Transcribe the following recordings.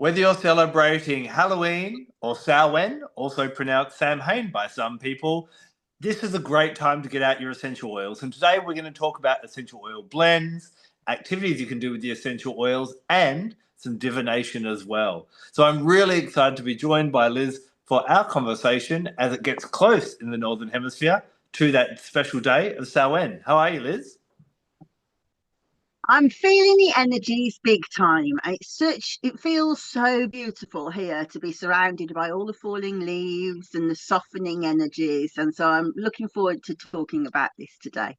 Whether you're celebrating Halloween or Samhain, also pronounced Samhain by some people, this is a great time to get out your essential oils. And today we're going to talk about essential oil blends, activities you can do with the essential oils, and some divination as well. So I'm really excited to be joined by Liz for our conversation as it gets close in the Northern Hemisphere to that special day of Samhain. How are you, Liz? I'm feeling the energies big time. It feels so beautiful here to be surrounded by all the falling leaves and the softening energies. And so I'm looking forward to talking about this today.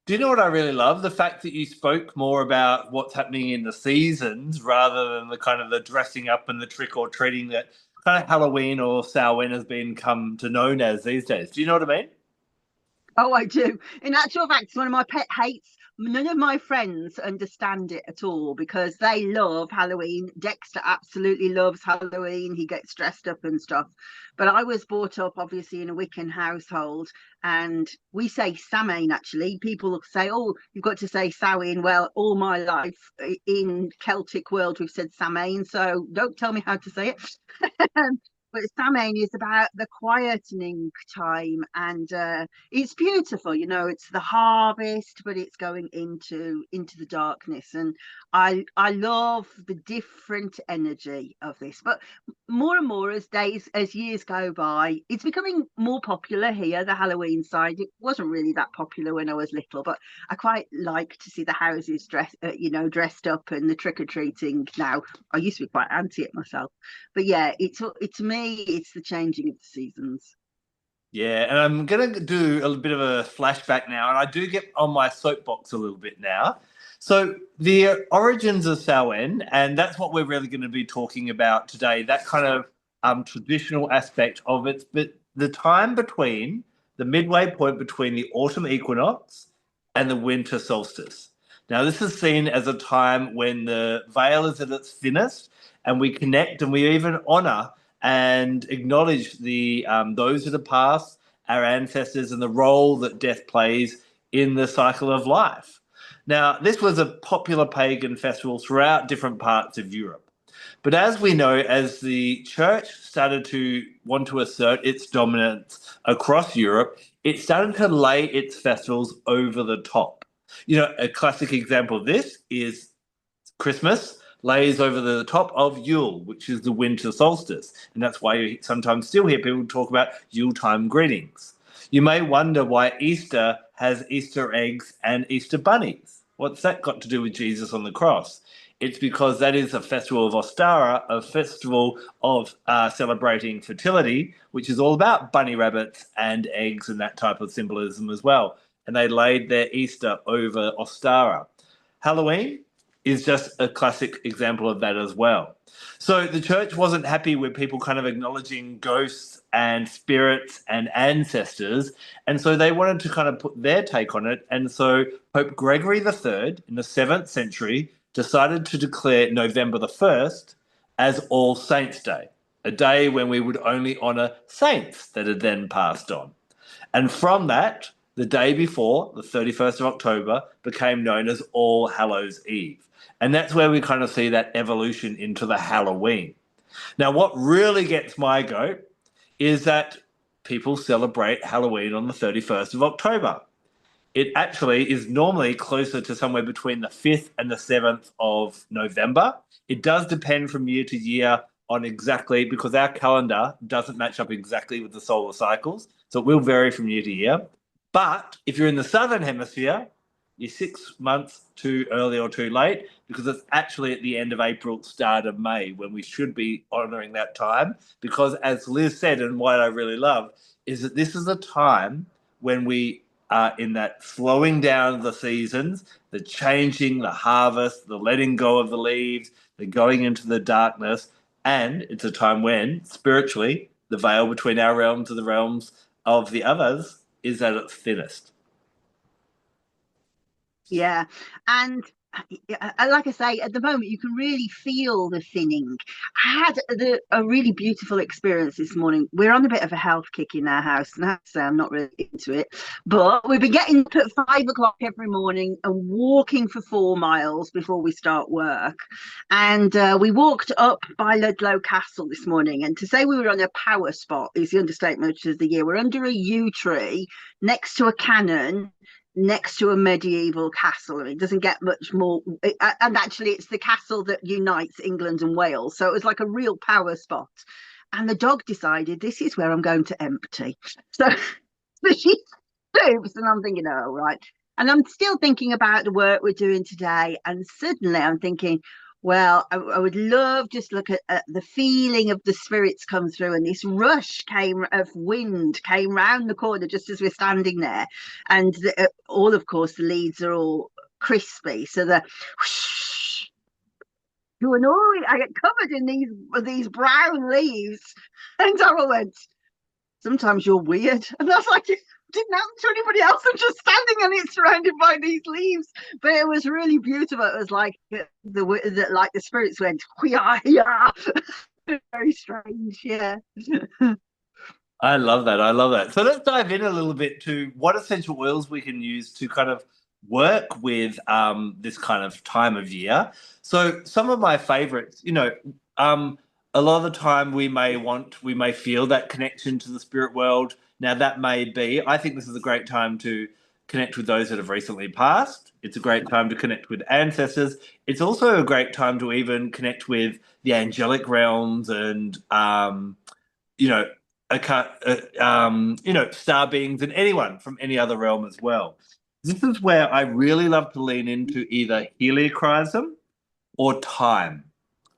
Do you know what I really love? The fact that you spoke more about what's happening in the seasons rather than the kind of the dressing up and the trick or treating that kind of Halloween or Samhain has been come to known as these days. Do you know what I mean? Oh, I do. In actual fact, it's one of my pet hates. None of my friends understand it at all because they love Halloween. Dexter absolutely loves Halloween. He gets dressed up and stuff. But I was brought up, obviously, in a Wiccan household, and we say Samhain, actually. People say, oh, you've got to say Samhain. Well, all my life in Celtic world, we've said Samhain, so don't tell me how to say it. But Samhain is about the quietening time, and it's beautiful. It's the harvest, but it's going into the darkness, and I love the different energy of this. But more and more as years go by, it's becoming more popular here. The Halloween side, it wasn't really that popular when I was little, but I quite like to see the houses dressed up and the trick or treating now. I used to be quite anti it myself, but yeah, it's to me, it's the changing of the seasons. Yeah, and I'm going to do a bit of a flashback now, and I do get on my soapbox a little bit now. So, the origins of Samhain, and that's what we're really going to be talking about today, that kind of traditional aspect of it, but the time between the midway point between the autumn equinox and the winter solstice. Now, this is seen as a time when the veil is at its thinnest, and we connect and we even honor and acknowledge the those that have passed, our ancestors, and the role that death plays in the cycle of life. Now, this was a popular pagan festival throughout different parts of Europe. But as we know, as the church started to want to assert its dominance across Europe, it started to lay its festivals over the top. A classic example of this is Christmas lays over the top of Yule, which is the winter solstice. And that's why you sometimes still hear people talk about Yuletime greetings. You may wonder why Easter has Easter eggs and Easter bunnies. What's that got to do with Jesus on the cross? It's because that is a festival of Ostara, a festival of celebrating fertility, which is all about bunny rabbits and eggs and that type of symbolism as well. And they laid their Easter over Ostara. Halloween is just a classic example of that as well. So the church wasn't happy with people kind of acknowledging ghosts and spirits and ancestors. And so they wanted to kind of put their take on it. And so Pope Gregory III in the 7th century decided to declare November the 1st as All Saints' Day, a day when we would only honour saints that had then passed on. And from that, the day before, the 31st of October, became known as All Hallows Eve. And that's where we kind of see that evolution into the Halloween. Now, what really gets my goat is that people celebrate Halloween on the 31st of October. It actually is normally closer to somewhere between the 5th and the 7th of November. It does depend from year to year on exactly, because our calendar doesn't match up exactly with the solar cycles. So it will vary from year to year. But if you're in the southern hemisphere, you're 6 months too early or too late, because it's actually at the end of April, start of May, when we should be honouring that time. Because as Liz said, and what I really love, is that this is a time when we are in that slowing down of the seasons, the changing, the harvest, the letting go of the leaves, the going into the darkness. And it's a time when, spiritually, the veil between our realms and the realms of the others is at its thinnest. Yeah. And like I say, at the moment you can really feel the thinning. I had a really beautiful experience this morning. We're on a bit of a health kick in our house, and I have to say I'm not really into it, but we've been getting up at 5 o'clock every morning and walking for 4 miles before we start work. And we walked up by Ludlow Castle this morning, and to say we were on a power spot is the understatement of the year. We're under a yew tree next to a cannon, next to a medieval castle. It doesn't get much more, and actually it's the castle that unites England and Wales, so it was like a real power spot. And the dog decided, this is where I'm going to empty. So she stoops, and I'm thinking, oh right. And I'm still thinking about the work we're doing today, and suddenly I'm thinking, well, I would love just look at the feeling of the spirits come through, and this rush came of wind came round the corner just as we're standing there, and all, of course, the leaves are all crispy, so the whoosh, to annoy, I get covered in these brown leaves, and Daryl went, sometimes you're weird, and I was like, didn't happen to anybody else. I'm just standing and it's surrounded by these leaves. But it was really beautiful. It was like the spirits went, yeah, yeah. Very strange, yeah. I love that. I love that. So let's dive in a little bit to what essential oils we can use to kind of work with this kind of time of year. So some of my favorites, a lot of the time we may feel that connection to the spirit world. Now that may be, I think this is a great time to connect with those that have recently passed. It's a great time to connect with ancestors. It's also a great time to even connect with the angelic realms and, you know, star beings and anyone from any other realm as well. This is where I really love to lean into either heliochrysum or thyme.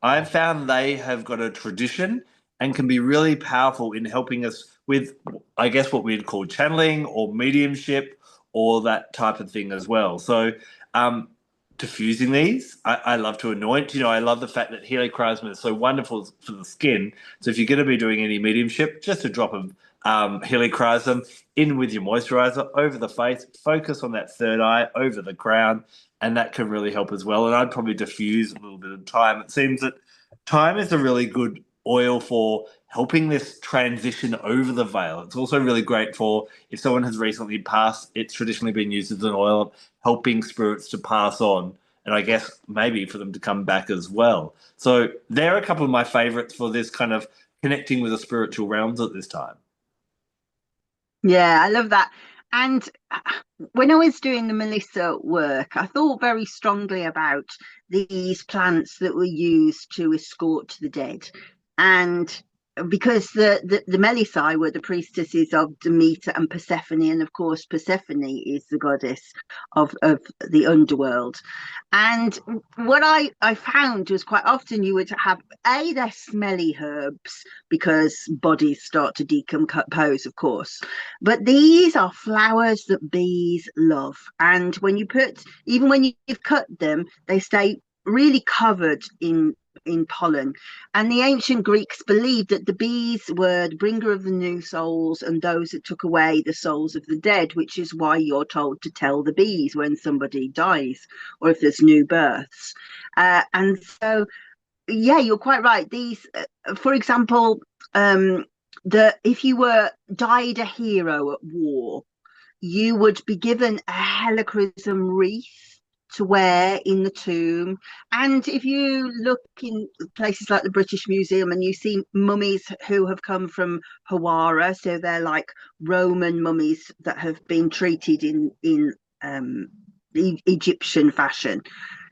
I've found they have got a tradition and can be really powerful in helping us with, I guess, what we'd call channeling or mediumship or that type of thing as well. So, diffusing these, I love to anoint. I love the fact that heliochrysum is so wonderful for the skin. So, if you're going to be doing any mediumship, just a drop of heliochrysum in with your moisturizer over the face, focus on that third eye, over the crown, and that can really help as well. And I'd probably diffuse a little bit of thyme. It seems that thyme is a really good oil for helping this transition over the veil. It's also really great for if someone has recently passed. It's traditionally been used as an oil of helping spirits to pass on, and I guess maybe for them to come back as well. So they're a couple of my favorites for this kind of connecting with the spiritual realms at this time. Yeah, I love that. And when I was doing the Melissa work, I thought very strongly about these plants that were used to escort the dead. And because the Melissae were the priestesses of Demeter and Persephone, and of course Persephone is the goddess of the underworld. And what I found was quite often you would have they're smelly herbs because bodies start to decompose, of course, but these are flowers that bees love. And when you've cut them, they stay really covered in pollen. And the ancient Greeks believed that the bees were the bringer of the new souls and those that took away the souls of the dead, which is why you're told to tell the bees when somebody dies or if there's new births. And so, yeah, you're quite right. These, for example, if you were died a hero at war, you would be given a helichrysum wreath to wear in the tomb. And if you look in places like the British Museum and you see mummies who have come from Hawara, so they're like Roman mummies that have been treated in Egyptian fashion,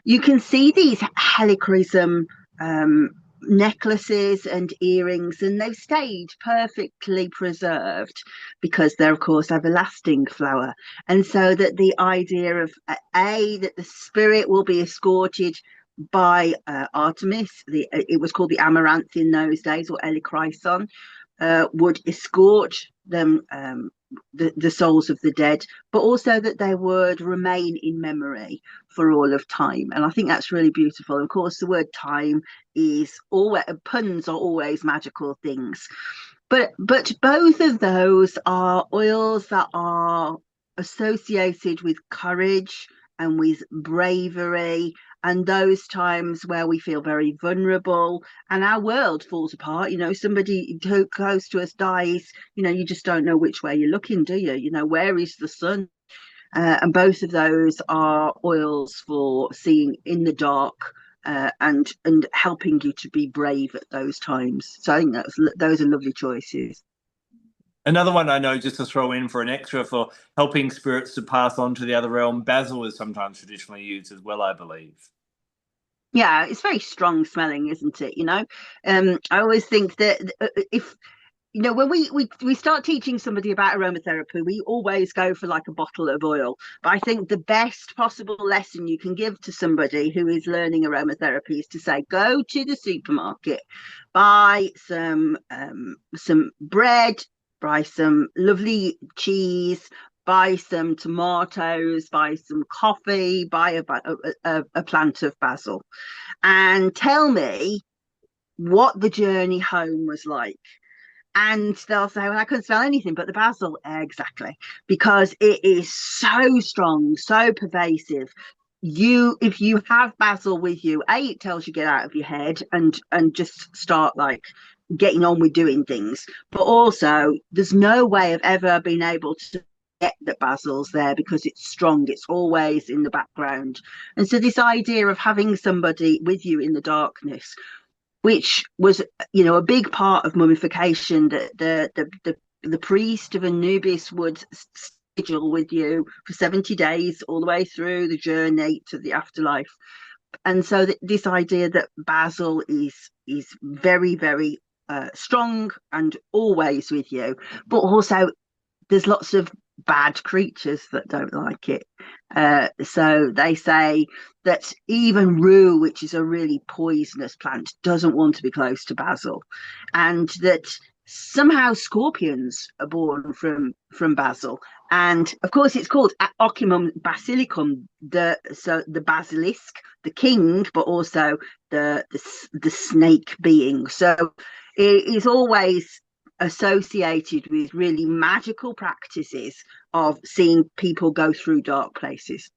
you can see these helichrysum necklaces and earrings, and they've stayed perfectly preserved because they're, of course, everlasting flower. And so that the idea of that the spirit will be escorted by Artemis, it was called the amaranth in those days, or Elichrison, would escort them, the souls of the dead, but also that they would remain in memory for all of time. And I think that's really beautiful. Of course, the word time is always, puns are always magical things, but both of those are oils that are associated with courage and with bravery, and those times where we feel very vulnerable and our world falls apart. Somebody who close to us dies, you just don't know which way you're looking, do you? Where is the sun? And both of those are oils for seeing in the dark, and helping you to be brave at those times. So I think those are lovely choices. Another one I know, just to throw in for an extra, for helping spirits to pass on to the other realm, basil is sometimes traditionally used as well, I believe. Yeah, it's very strong smelling, isn't it? I always think that if when we start teaching somebody about aromatherapy, we always go for like a bottle of oil. But I think the best possible lesson you can give to somebody who is learning aromatherapy is to say, go to the supermarket, buy some bread, buy some lovely cheese, buy some tomatoes, buy some coffee, buy a plant of basil, and tell me what the journey home was like. And they'll say, well, I couldn't smell anything but the basil. Exactly, because it is so strong, so pervasive. If you have basil with you, it tells you get out of your head and just start like getting on with doing things. But also, there's no way of ever being able to get that basil's there because it's strong. It's always in the background. And so this idea of having somebody with you in the darkness, which was, a big part of mummification, that the priest of Anubis would sigil with you for 70 days all the way through the journey to the afterlife. And so this idea that basil is very, very strong and always with you, but also there's lots of bad creatures that don't like it. So they say that even rue, which is a really poisonous plant, doesn't want to be close to basil, and that somehow scorpions are born from basil. And of course, it's called Ocimum basilicum, the basilisk, the king, but also the snake being. So it is always associated with really magical practices of seeing people go through dark places.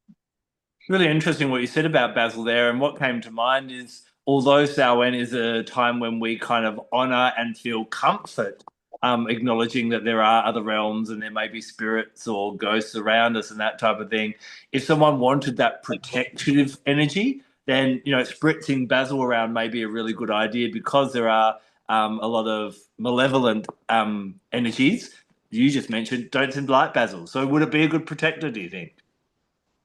Really interesting what you said about basil there. And what came to mind is, although Samhain is a time when we kind of honor and feel comfort, acknowledging that there are other realms and there may be spirits or ghosts around us and that type of thing, if someone wanted that protective energy, then, spritzing basil around may be a really good idea, because there are a lot of malevolent energies you just mentioned don't seem to like basil. So would it be a good protector, do you think?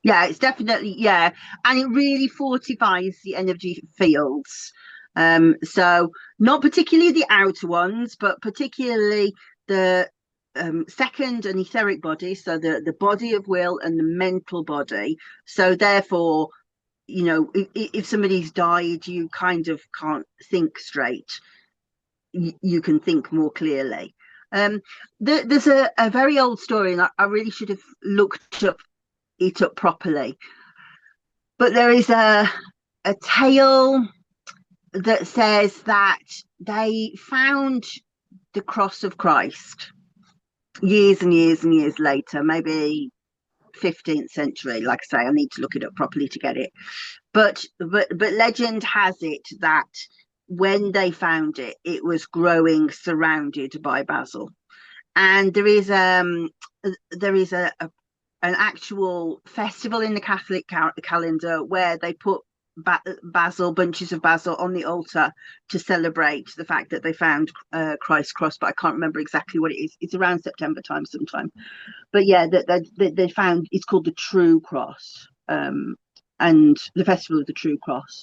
Yeah, it's definitely, yeah, and it really fortifies the energy fields. So not particularly the outer ones, but particularly the second and etheric body, so the body of will and the mental body. So therefore, if somebody's died, you kind of can't think straight. You can think more clearly. There's a very old story, and I really should have looked it up properly. But there is a tale that says that they found the cross of Christ years and years and years later, maybe 15th century. Like I say, I need to look it up properly to get it. But legend has it that when they found it, it was growing surrounded by basil. And there is an actual festival in the Catholic calendar where they put bunches of basil on the altar to celebrate the fact that they found Christ's cross, but I can't remember exactly what it is. It's around September time sometime. But yeah, that they found, it's called the True Cross, and the Festival of the True Cross.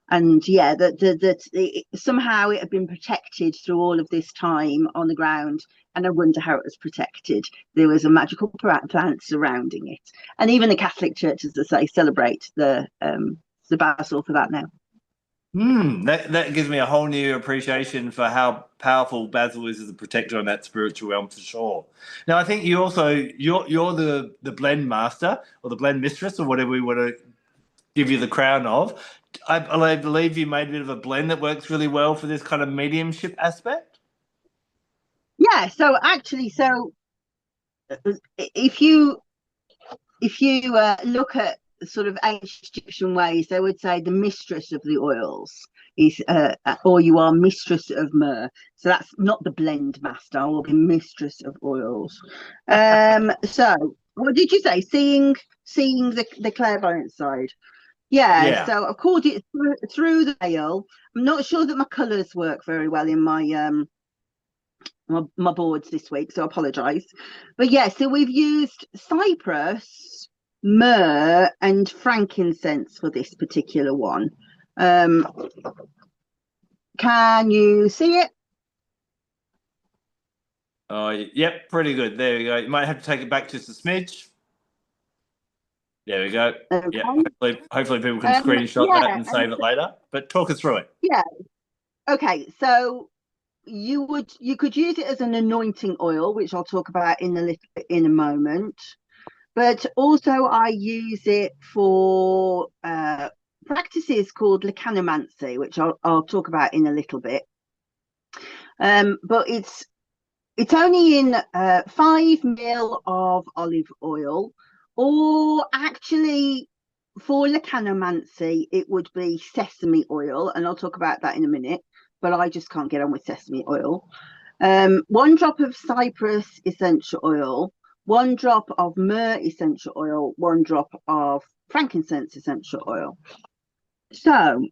And yeah, that somehow it had been protected through all of this time on the ground, and I wonder how it was protected. There was a magical plant surrounding it, and even the Catholic Church, as I say, celebrate the basil for that now. That gives me a whole new appreciation for how powerful basil is as a protector on that spiritual realm, for sure. Now, I think you're the blend master, or the blend mistress, or whatever we want to give you the crown of. I believe you made a bit of a blend that works really well for this kind of mediumship aspect. Yeah, so actually, if you look at sort of ancient Egyptian ways, they would say the mistress of the oils is, or you are mistress of myrrh. So that's not the blend master, I will be mistress of oils. So what did you say? Seeing the clairvoyant side. Yeah, Yeah. so I called it through the veil. I'm not sure that my colours work very well in my boards this week, so I apologise. But yeah, so we've used Cypress, myrrh, and frankincense for this particular one. Can you see it? Oh, yep, pretty good. There we go. You might have to take it back just a smidge. There we go. Okay. Yeah, hopefully people can screenshot that Yeah, and save it later. But talk us through it. yeah. Okay, so you could use it as an anointing oil, which I'll talk about in a moment. But also I use it for practices called lecanomancy, which I'll talk about in a little bit. But it's only in 5 ml of olive oil, or actually for lecanomancy it would be sesame oil, and I'll talk about that in a minute, but I just can't get on with sesame oil. 1 drop of cypress essential oil, 1 drop of myrrh essential oil, 1 drop of frankincense essential oil. So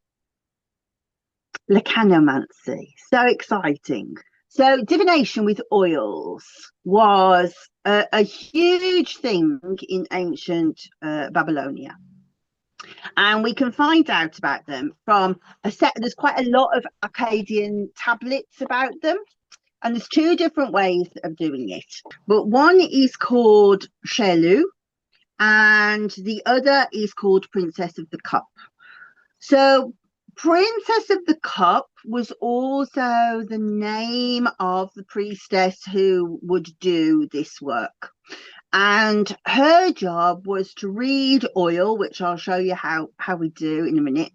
lecanomancy, so exciting. So divination with oils was a huge thing in ancient Babylonia. And we can find out about them from there's quite a lot of Akkadian tablets about them. And there's 2 different ways of doing it. But one is called Shelu, and the other is called Princess of the Cup. So Princess of the Cup was also the name of the priestess who would do this work. And her job was to read oil, which I'll show you how we do in a minute,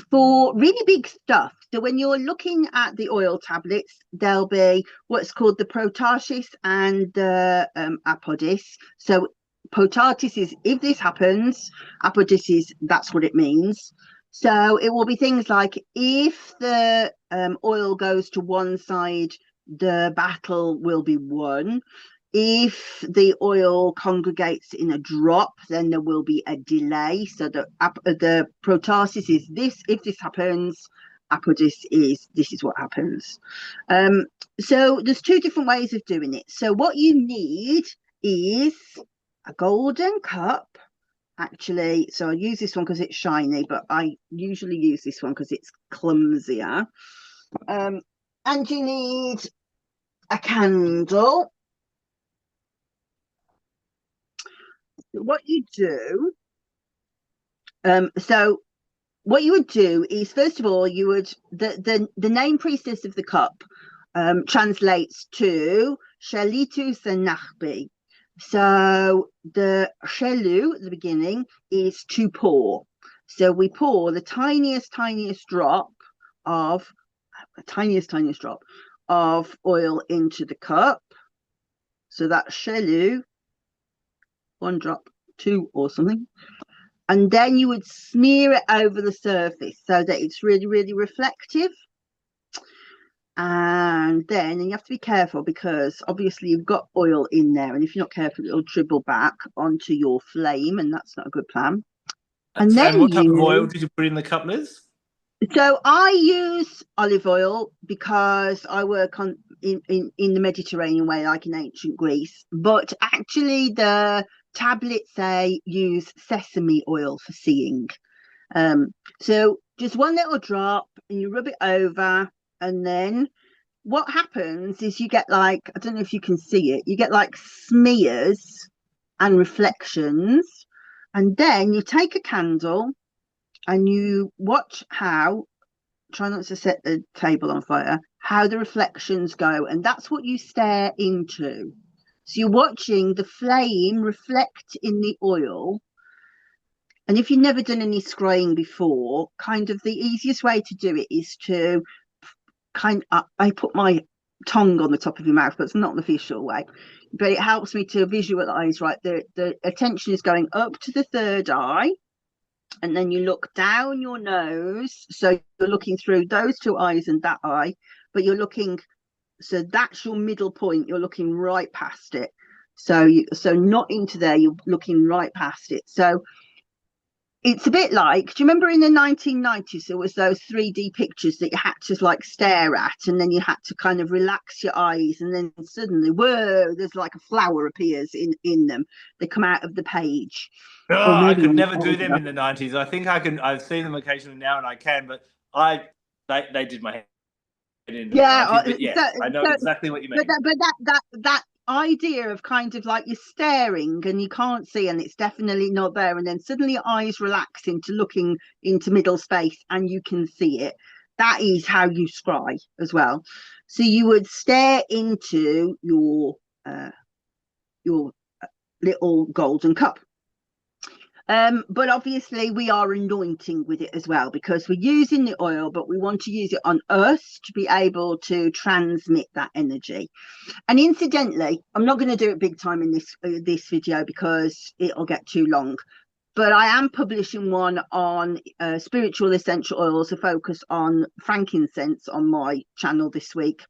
for really big stuff. So when you're looking at the oil tablets, there'll be what's called the protarsis and the apodis. So protarsis is if this happens, apodis is that's what it means. So it will be things like if the oil goes to one side, the battle will be won. If the oil congregates in a drop, then there will be a delay. So the protarsis is this. If this happens, apodis is this is what happens. So there's 2 different ways of doing it. So what you need is a golden cup. Actually, so I use this one because it's shiny, but I usually use this one because it's clumsier. And you need a candle. What you do, so what you would do is, first of all, you would the name priestess of the cup translates to Shelitu Senachbi. So the shelu at the beginning is to pour. So we pour the tiniest drop of oil into the cup. So that shelu, 1 drop, 2 or something. And then you would smear it over the surface so that it's really, really reflective. And then you have to be careful because obviously you've got oil in there, and if you're not careful, it'll dribble back onto your flame, and that's not a good plan. And then what type of oil did you put in the cup, Liz? So I use olive oil because I work in the Mediterranean way, like in ancient Greece. But actually, the tablets say use sesame oil for seeing. So just 1 little drop, and you rub it over, and then what happens is you get like, I don't know if you can see it, you get like smears and reflections, and then you take a candle and you watch how, try not to set the table on fire, how the reflections go, and that's what you stare into. So you're watching the flame reflect in the oil. And if you've never done any scrying before, kind of the easiest way to do it is to I put my tongue on the top of your mouth, but it's not the official way. But it helps me to visualize, right? The attention is going up to the third eye, and then you look down your nose. So you're looking through those two eyes and that eye, but you're looking, so that's your middle point. You're looking right past it. So not into there, you're looking right past it. So it's a bit like, do you remember in the 1990s there was those 3D pictures that you had to like stare at, and then you had to kind of relax your eyes, and then suddenly, whoa, there's like a flower appears in them. They come out of the page. Oh, Or I maybe could I'm never do them older. in the 90s. I think I can. I've seen them occasionally now, and I can, but they did my head in the Yeah, 90s. But yes, I know exactly what you but mean. that idea of kind of like you're staring and you can't see and it's definitely not there, and then suddenly your eyes relax into looking into middle space and you can see it. That is how you scry as well. So you would stare into your little golden cup. But obviously we are anointing with it as well, because we're using the oil, but we want to use it on us to be able to transmit that energy. And incidentally, I'm not going to do it big time in this video because it'll get too long. But I am publishing one on spiritual essential oils, a focus on frankincense, on my channel this week.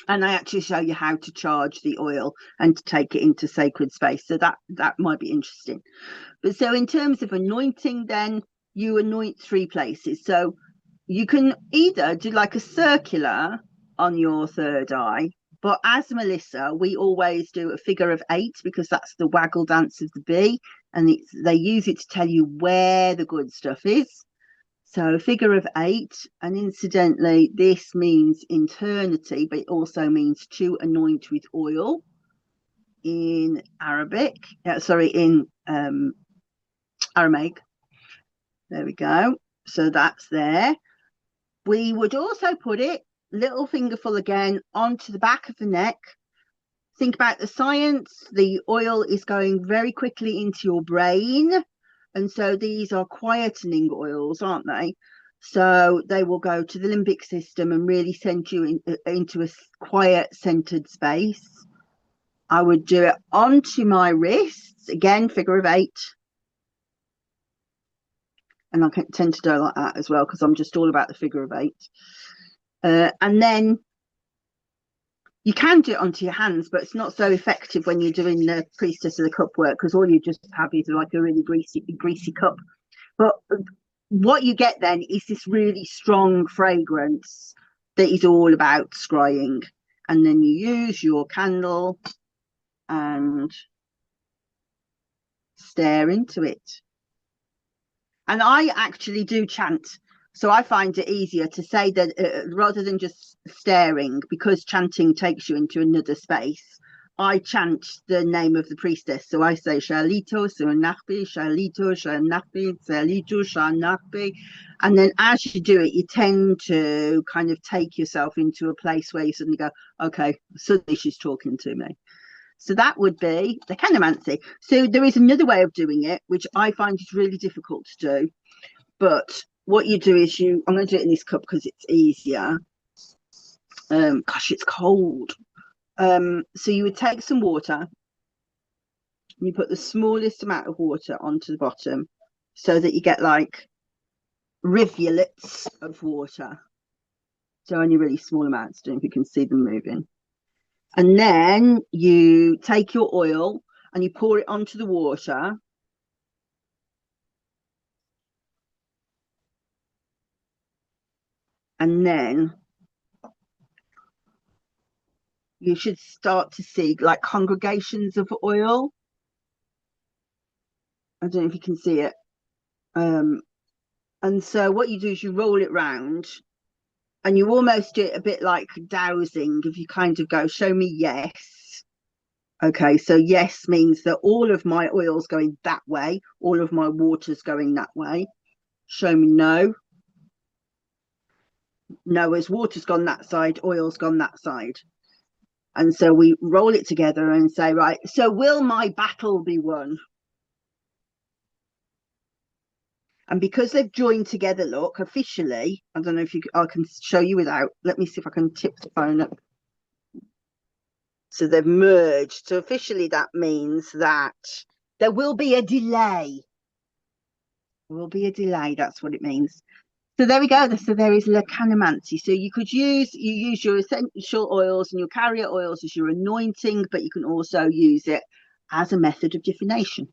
And I actually show you how to charge the oil and to take it into sacred space. So that might be interesting. But so in terms of anointing, then you anoint 3 places. So you can either do like a circular on your third eye, but as Melissa, we always do a figure of 8 because that's the waggle dance of the bee, and they use it to tell you where the good stuff is. So figure of 8, and incidentally, this means eternity, but it also means to anoint with oil in Arabic. In Aramaic. There we go. So that's there. We would also put it, little fingerful again, onto the back of the neck. Think about the science. The oil is going very quickly into your brain. And so these are quietening oils, aren't they? So they will go to the limbic system and really send you into a quiet, centered space. I would do it onto my wrists, again, figure of 8. And I tend to do it like that as well because I'm just all about the figure of 8. And then you can do it onto your hands, but it's not so effective when you're doing the priestess of the cup work, because all you just have is like a really greasy cup. But what you get then is this really strong fragrance that is all about scrying. And then you use your candle and stare into it. And I actually do chant. So I find it easier to say that rather than just staring, because chanting takes you into another space. I chant the name of the priestess. So I say Shalito, Suanakbi, Shalito, Shanakbi, Salito, Shanakbi. And then as you do it, you tend to kind of take yourself into a place where you suddenly go, okay, suddenly she's talking to me. So that would be the canomancy. So there is another way of doing it, which I find is really difficult to do. But what you do is I'm going to do it in this cup because it's easier. Gosh, it's cold. So you would take some water. You put the smallest amount of water onto the bottom so that you get like rivulets of water. So only really small amounts, don't know if you can see them moving. And then you take your oil and you pour it onto the water. And then you should start to see like congregations of oil. I don't know if you can see it. And so what you do is you roll it round and you almost do it a bit like dowsing. If you kind of go, show me yes. Okay, so yes means that all of my oil's going that way. All of my water's going that way. Show me no. No, as water's gone that side, oil's gone that side. And so we roll it together and say, right, so will my battle be won? And because they've joined together, look, officially, I don't know if I can show you without. Let me see if I can tip the phone up. So they've merged. So officially that means that there will be a delay. There will be a delay. That's what it means. So there we go. So there is lecanomancy. So you use your essential oils and your carrier oils as your anointing, but you can also use it as a method of divination.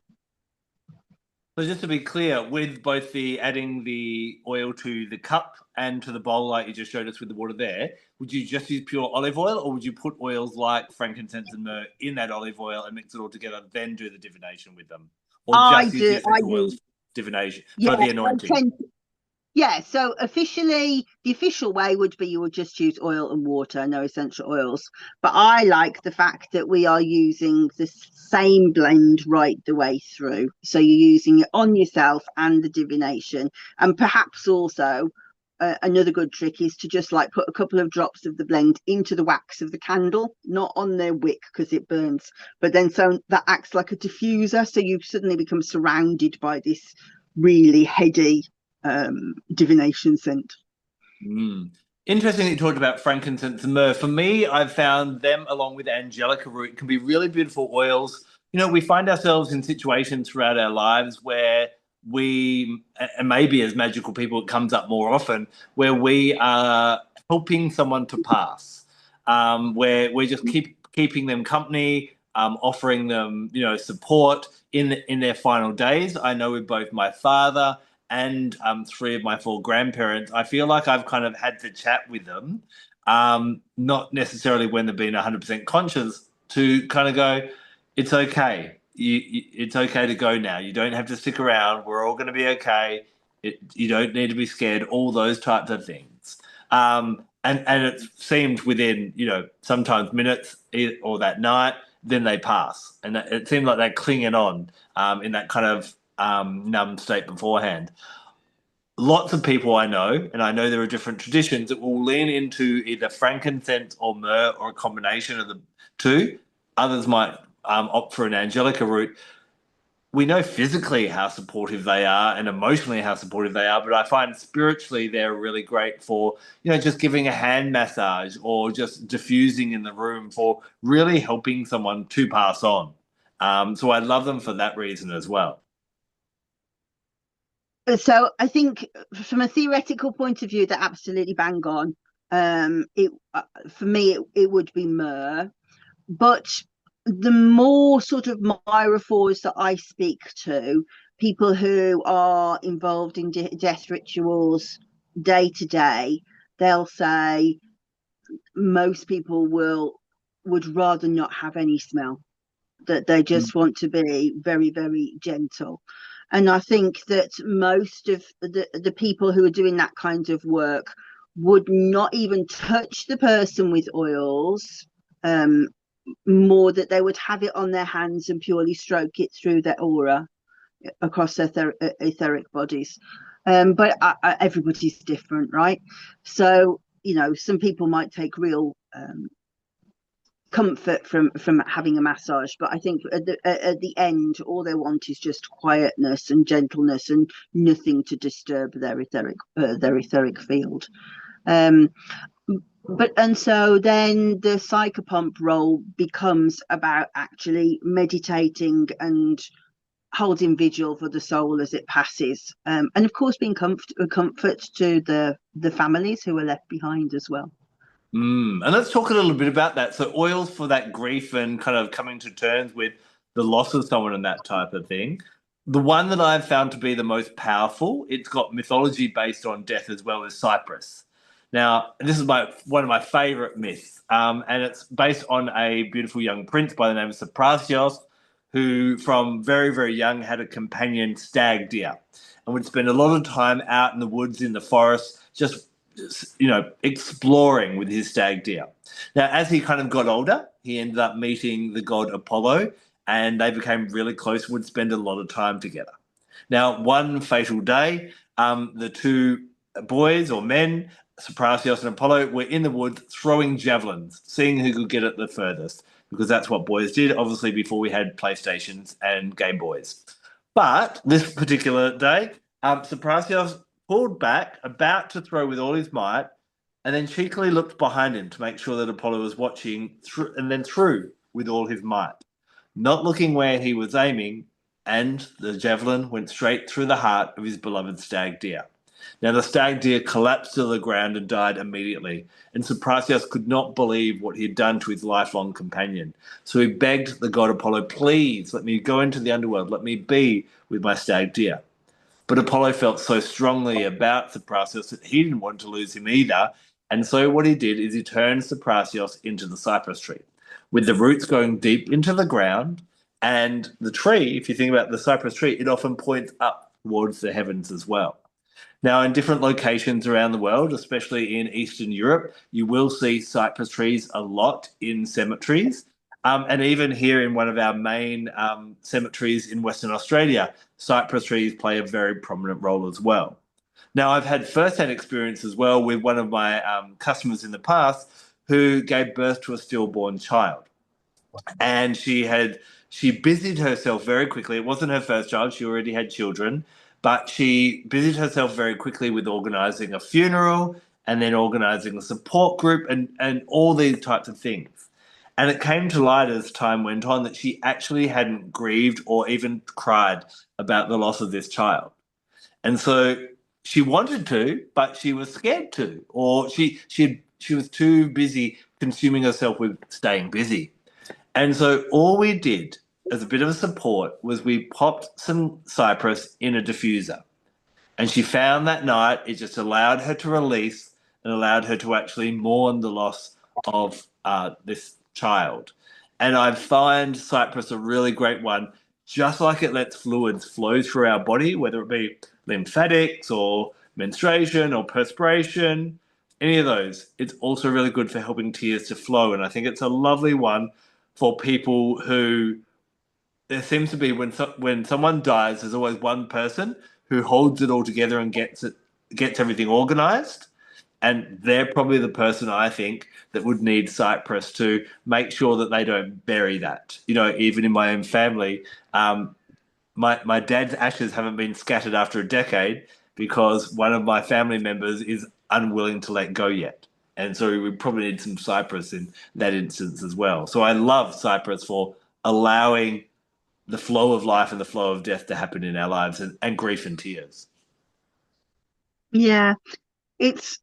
So just to be clear, with both the adding the oil to the cup and to the bowl, like you just showed us with the water there, would you just use pure olive oil, or would you put oils like frankincense and myrrh in that olive oil and mix it all together, then do the divination with them, or I just use the do. I essential oils use. for divination Yeah, for the I anointing? tend. Yeah, so officially, the official way would be you would just use oil and water, no essential oils. But I like the fact that we are using the same blend right the way through. So you're using it on yourself and the divination. And perhaps also another good trick is to just like put a couple of drops of the blend into the wax of the candle, not on the wick because it burns. But then so that acts like a diffuser. So you suddenly become surrounded by this really heady divination scent. Mm. Interesting that you talked about frankincense and myrrh. For me, I've found them along with angelica root can be really beautiful oils. You know, we find ourselves in situations throughout our lives where and maybe as magical people, it comes up more often, where we are helping someone to pass, where we're just keeping them company, offering them, support in their final days. I know with both my father and three of my four grandparents, I feel like I've kind of had to chat with them, not necessarily when they've been 100% conscious, to kind of go, it's okay. It's okay to go now. You don't have to stick around. We're all going to be okay. You don't need to be scared. All those types of things. And it seemed within, sometimes minutes or that night, then they pass. And it seemed like they're clinging on in that kind of numb state beforehand. Lots of people I know, and I know there are different traditions that will lean into either frankincense or myrrh or a combination of the two. Others might opt for an angelica root. We know physically how supportive they are and emotionally how supportive they are, but I find spiritually they're really great for, just giving a hand massage or just diffusing in the room for really helping someone to pass on. So I love them for that reason as well. So I think from a theoretical point of view, they're absolutely bang on. It For me, it would be myrrh, but the more sort of myrophores that I speak to, people who are involved in death rituals day to day, they'll say most people would rather not have any smell, that they just want to be very, very gentle. And I think that most of the people who are doing that kind of work would not even touch the person with oils, more that they would have it on their hands and purely stroke it through their aura across their etheric bodies. But everybody's different, right? So, some people might take real comfort from having a massage, but I think at the end all they want is just quietness and gentleness and nothing to disturb their etheric field. And so then the psychopomp role becomes about actually meditating and holding vigil for the soul as it passes, and of course being a comfort to the families who are left behind as well. And let's talk a little bit about that. So, oils for that grief and kind of coming to terms with the loss of someone and that type of thing. The one that I've found to be the most powerful, it's got mythology based on death as well as Cypress. Now, this is one of my favorite myths, and it's based on a beautiful young prince by the name of Cypress, who from very, very young had a companion stag deer and would spend a lot of time out in the woods, in the forest, just exploring with his stag deer. Now, as he kind of got older, he ended up meeting the god Apollo, and they became really close and would spend a lot of time together. Now, one fatal day, the two boys or men, Cypress and Apollo, were in the woods throwing javelins, seeing who could get it the furthest, because that's what boys did, obviously, before we had PlayStations and Game Boys. But this particular day, Cypress pulled back, about to throw with all his might, and then cheekily looked behind him to make sure that Apollo was watching, and then threw with all his might, not looking where he was aiming, and the javelin went straight through the heart of his beloved stag deer. Now the stag deer collapsed to the ground and died immediately, and Cypress could not believe what he had done to his lifelong companion. So he begged the god Apollo, please let me go into the underworld, let me be with my stag deer. But Apollo felt so strongly about Cypress that he didn't want to lose him either. And so what he did is he turned Cypress into the cypress tree, with the roots going deep into the ground. And the tree, if you think about the cypress tree, it often points up towards the heavens as well. Now, in different locations around the world, especially in Eastern Europe, you will see cypress trees a lot in cemeteries. And even here in one of our main cemeteries in Western Australia, cypress trees play a very prominent role as well. Now, I've had first-hand experience as well with one of my customers in the past who gave birth to a stillborn child, and she busied herself very quickly. It wasn't her first child; she already had children, but she busied herself very quickly with organising a funeral and then organising a support group and all these types of things. And it came to light as time went on that she actually hadn't grieved or even cried about the loss of this child. And so she wanted to, but she was scared to, or she was too busy consuming herself with staying busy. And so all we did as a bit of a support was we popped some cypress in a diffuser. And she found that night it just allowed her to release and allowed her to actually mourn the loss of this child. And I find cypress a really great one, just like it lets fluids flow through our body, whether it be lymphatics or menstruation or perspiration, any of those. It's also really good for helping tears to flow. And I think it's a lovely one for people who there seems to be when someone dies, there's always one person who holds it all together and gets everything organized, and they're probably the person I think that would need Cypress to make sure that they don't bury that. You know, even in my own family, my dad's ashes haven't been scattered after a decade because one of my family members is unwilling to let go yet. And so we probably need some Cypress in that instance as well. So I love Cypress for allowing the flow of life and the flow of death to happen in our lives, and grief and tears. Yeah, it's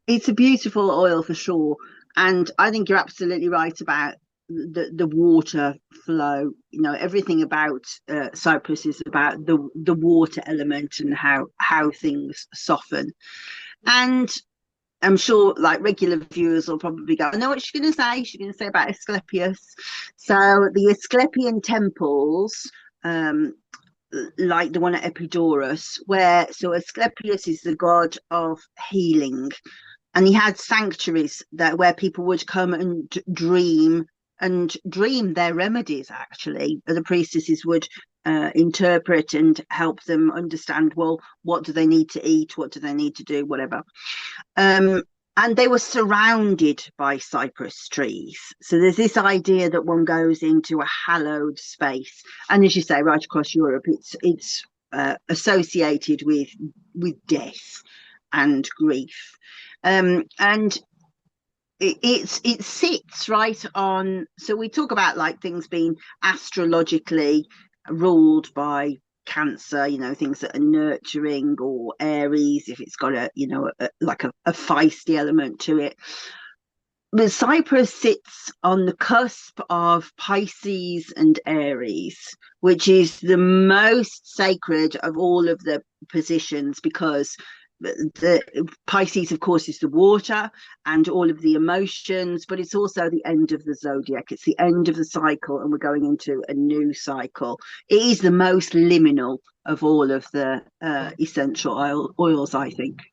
it's a beautiful oil for sure, and I think you're absolutely right about the water flow. You know, everything about Cyprus is about the water element and how things soften. And I'm sure like regular viewers will probably go, I know what she's going to say. She's going to say about Asclepius. So the Asclepian temples, um, like the one at Epidaurus, where so Asclepius is the god of healing, and he had sanctuaries that where people would come and dream their remedies. Actually, the priestesses would interpret and help them understand, well, what do they need to eat, what do they need to do, whatever. um, and they were surrounded by cypress trees. So there's this idea that one goes into a hallowed space, and as you say, right across Europe, it's associated with death and grief, and it sits right on. So we talk about like things being astrologically ruled by Cancer, you know, things that are nurturing, or Aries if it's got a feisty element to it. The Cypress sits on the cusp of Pisces and Aries, which is the most sacred of all of the positions, because the Pisces, of course, is the water and all of the emotions, but it's also the end of the zodiac. It's the end of the cycle, and we're going into a new cycle. It is the most liminal of all of the essential oils, I think.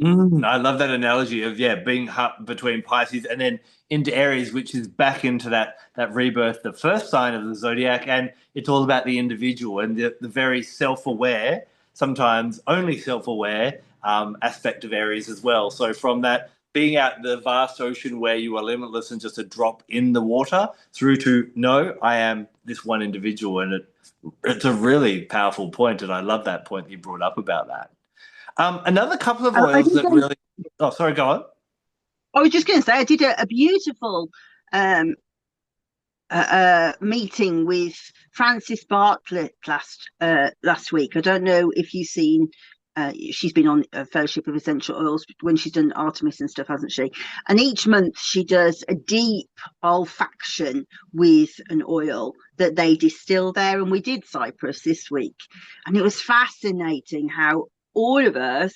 I love that analogy of being between Pisces and then into Aries, which is back into that rebirth, the first sign of the zodiac, and it's all about the individual and the very self-aware, sometimes only self-aware aspect of Aries as well. So from that being out the vast ocean where you are limitless and just a drop in the water, through to no, I am this one individual, and it's a really powerful point, and I love that point that you brought up about that. Another couple of I oils think that really. Oh, sorry, go on. I was just going to say, I did a beautiful um, meeting with Frances Bartlett last week. I don't know if you've seen. She's been on a Fellowship of Essential Oils when she's done Artemis and stuff, hasn't she? And each month she does a deep olfaction with an oil that they distill there. And we did Cypress this week, and it was fascinating how all of us,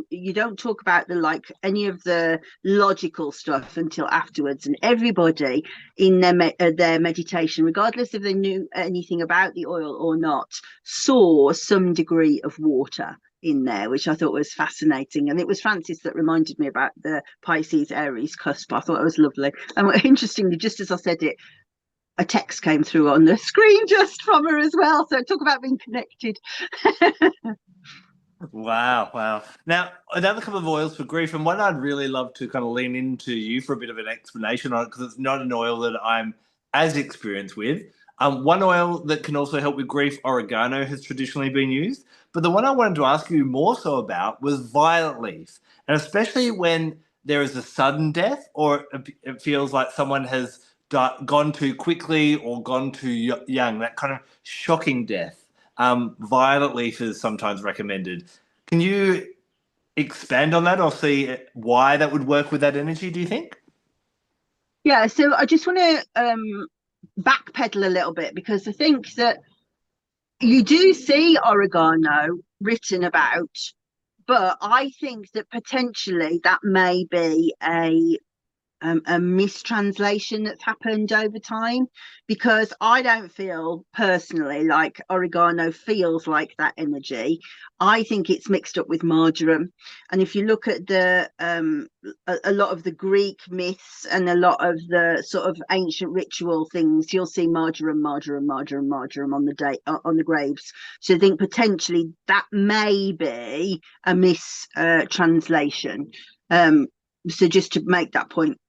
you don't talk about the like any of the logical stuff until afterwards, and everybody in their meditation, regardless if they knew anything about the oil or not, saw some degree of water in there, which I thought was fascinating. And it was Francis that reminded me about the Pisces Aries cusp. I thought it was lovely. And interestingly, just as I said it, a text came through on the screen just from her as well. So talk about being connected. Wow, wow. Now, another couple of oils for grief, and one I'd really love to kind of lean into you for a bit of an explanation on it, because it's not an oil that I'm as experienced with. One oil that can also help with grief, oregano, has traditionally been used. But the one I wanted to ask you more so about was violet leaf. And especially when there is a sudden death, or it feels like someone has gone too quickly or gone too young, that kind of shocking death. Violet leaf is sometimes recommended. Can you expand on that or see why that would work with that energy, do you think? Yeah, so I just want to backpedal a little bit, because I think that you do see oregano written about, but I think that potentially that may be a mistranslation that's happened over time, because I don't feel personally like oregano feels like that energy. I think it's mixed up with marjoram. And if you look at a lot of the Greek myths and a lot of the sort of ancient ritual things, you'll see marjoram, marjoram, marjoram, marjoram on the graves. So I think potentially that may be a mistranslation. So just to make that point,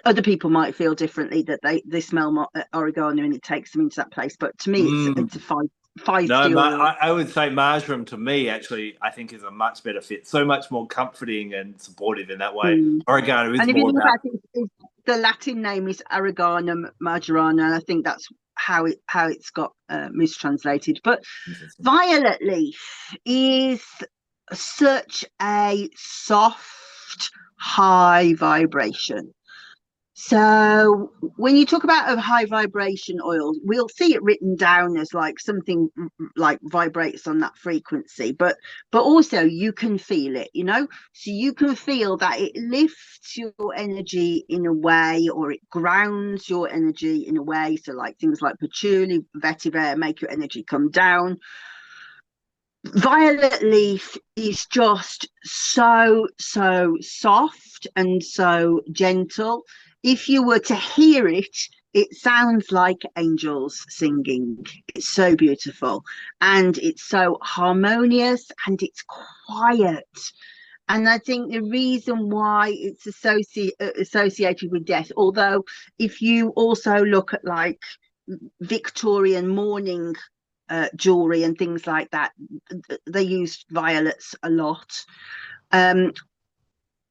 other people might feel differently, that they smell oregano and it takes them into that place. But to me, it's a No, feisty oil. I would say marjoram to me actually I think is a much better fit. So much more comforting and supportive in that way. Mm. Oregano is And if you more think about. about it, the Latin name is Araganum marjorana. I think that's how it's got mistranslated. But violet leaf is such a soft, high vibration. So when you talk about a high vibration oil, we'll see it written down as like something like vibrates on that frequency, but also you can feel it, so you can feel that it lifts your energy in a way, or it grounds your energy in a way. So like things like patchouli, vetiver make your energy come down. Violet leaf is just so soft and so gentle. If you were to hear it, it sounds like angels singing. It's so beautiful, and it's so harmonious, and it's quiet. And I think the reason why it's associated with death, although if you also look at like Victorian mourning jewelry and things like that, they used violets a lot.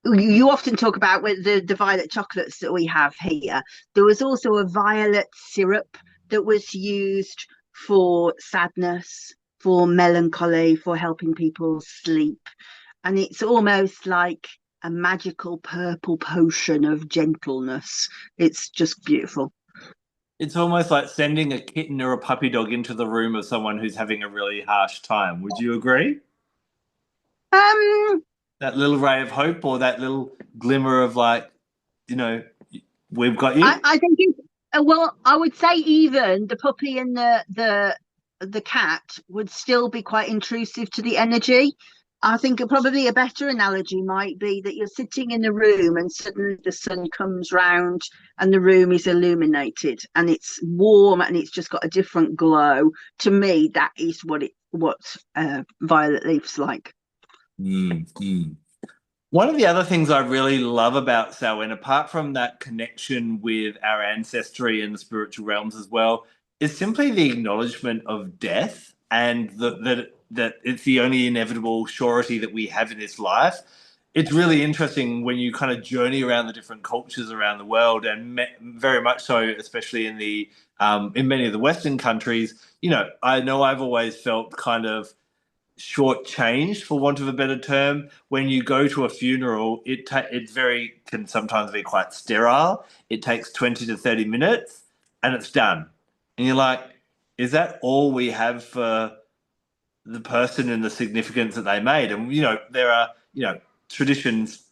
You often talk about the violet chocolates that we have here. There was also a violet syrup that was used for sadness, for melancholy, for helping people sleep. And it's almost like a magical purple potion of gentleness. It's just beautiful. It's almost like sending a kitten or a puppy dog into the room of someone who's having a really harsh time. Would you agree? Um, That little ray of hope or that little glimmer of like, you know, we've got you. I think well, I would say even the puppy and the cat would still be quite intrusive to the energy. I think probably a better analogy might be that you're sitting in a room and suddenly the sun comes round and the room is illuminated and it's warm and it's just got a different glow. To me, that is what violet leaf's like. Mm. One of the other things I really love about Samhain, apart from that connection with our ancestry and the spiritual realms as well, is simply the acknowledgement of death and that it's the only inevitable surety that we have in this life. it's really interesting when you kind of journey around the different cultures around the world, and very much so, especially in many of the Western countries. I know I've always felt kind of shortchanged, for want of a better term. When you go to a funeral, it's very can sometimes be quite sterile. It takes 20 to 30 minutes, and it's done. And you're like, is that all we have for the person and the significance that they made? And there are traditions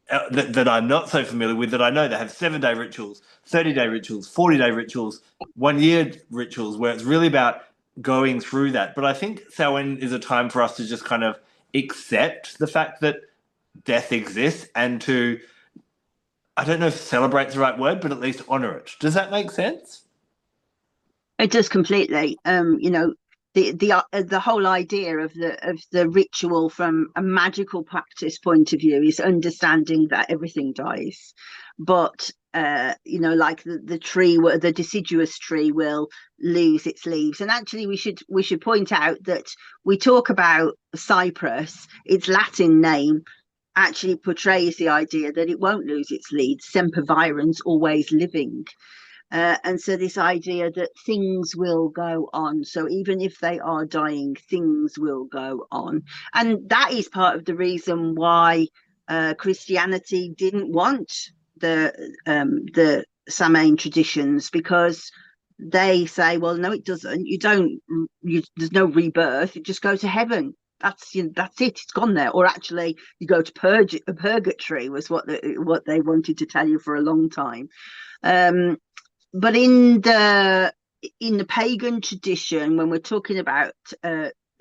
that I'm not so familiar with, that I know, that have 7-day rituals, 30-day rituals, 40-day rituals, 1 year rituals, where it's really about going through that. But I think Samhain is a time for us to just kind of accept the fact that death exists, and to, I don't know if celebrate's the right word, but at least honor it. Does that make sense? It does completely. The whole idea of the ritual from a magical practice point of view is understanding that everything dies, but like the tree, the deciduous tree will lose its leaves. And actually, we should point out that we talk about Cypress. Its Latin name actually portrays the idea that it won't lose its leaves. Semper virens, always living. And so this idea that things will go on. So even if they are dying, things will go on. And that is part of the reason why Christianity didn't want the Samhain traditions, because they say, well, no, it doesn't. There's no rebirth. You just go to heaven. That's it. It's gone there. Or actually, you go to purgatory, was what they wanted to tell you for a long time. But in the pagan tradition, when we're talking about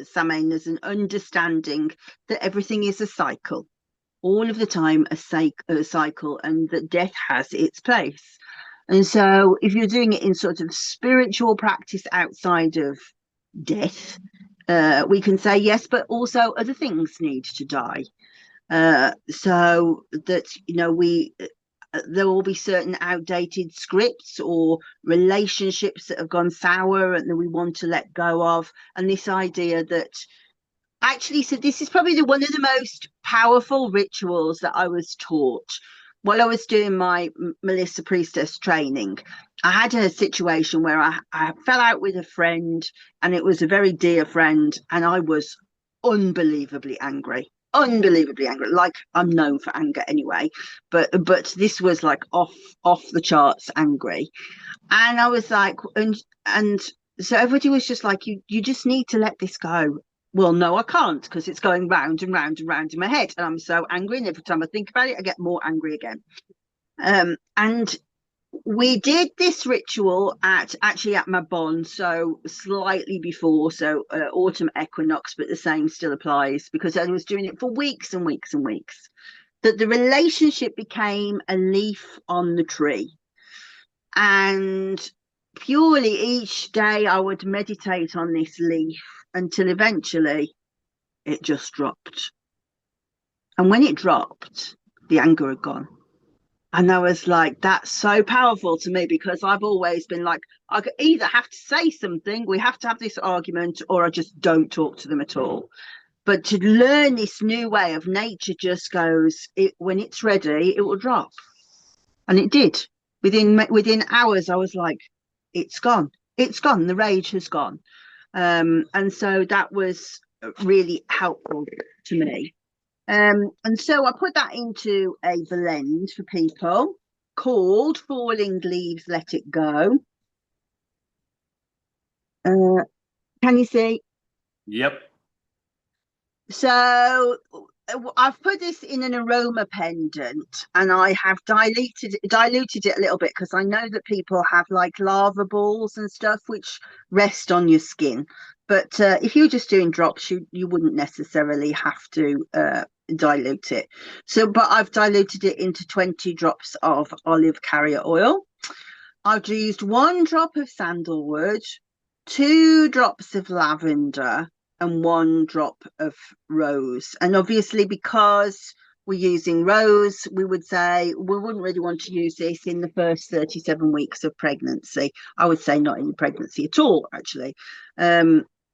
Samhain, there's an understanding that everything is a cycle, all of the time a cycle, and that death has its place. And so if you're doing it in sort of spiritual practice outside of death, we can say yes, but also other things need to die. So that, there will be certain outdated scripts or relationships that have gone sour and that we want to let go of. And this idea that actually, so this is probably one of the most powerful rituals that I was taught while I was doing my Melissa Priestess training. I had a situation where I fell out with a friend, and it was a very dear friend, and I was unbelievably angry, like I'm known for anger anyway, but this was like off the charts angry. And I was like, and so everybody was just like, you just need to let this go. Well, no, I can't, because it's going round and round and round in my head, and I'm so angry, and every time I think about it I get more angry again. And we did this ritual at my bond, so slightly before, so autumn equinox, but the same still applies, because I was doing it for weeks and weeks and weeks. That the relationship became a leaf on the tree, and purely each day I would meditate on this leaf until eventually it just dropped. And when it dropped, the anger had gone. And I was like, that's so powerful to me, because I've always been like, I either have to say something, we have to have this argument, or I just don't talk to them at all. But to learn this new way of nature just goes, when it's ready, it will drop. And it did. Within hours, I was like, it's gone. It's gone. The rage has gone. And so that was really helpful to me. And so I put that into a blend for people called Falling Leaves Let It Go. Can you see? Yep. So I've put this in an aroma pendant, and I have diluted it a little bit, because I know that people have like lava balls and stuff which rest on your skin. But if you're just doing drops, you wouldn't necessarily have to dilute it. But I've diluted it into 20 drops of olive carrier oil. I've used 1 drop of sandalwood, 2 drops of lavender, and 1 drop of rose. And obviously, because we're using rose, we would say we wouldn't really want to use this in the first 37 weeks of pregnancy. I would say not in pregnancy at all, actually.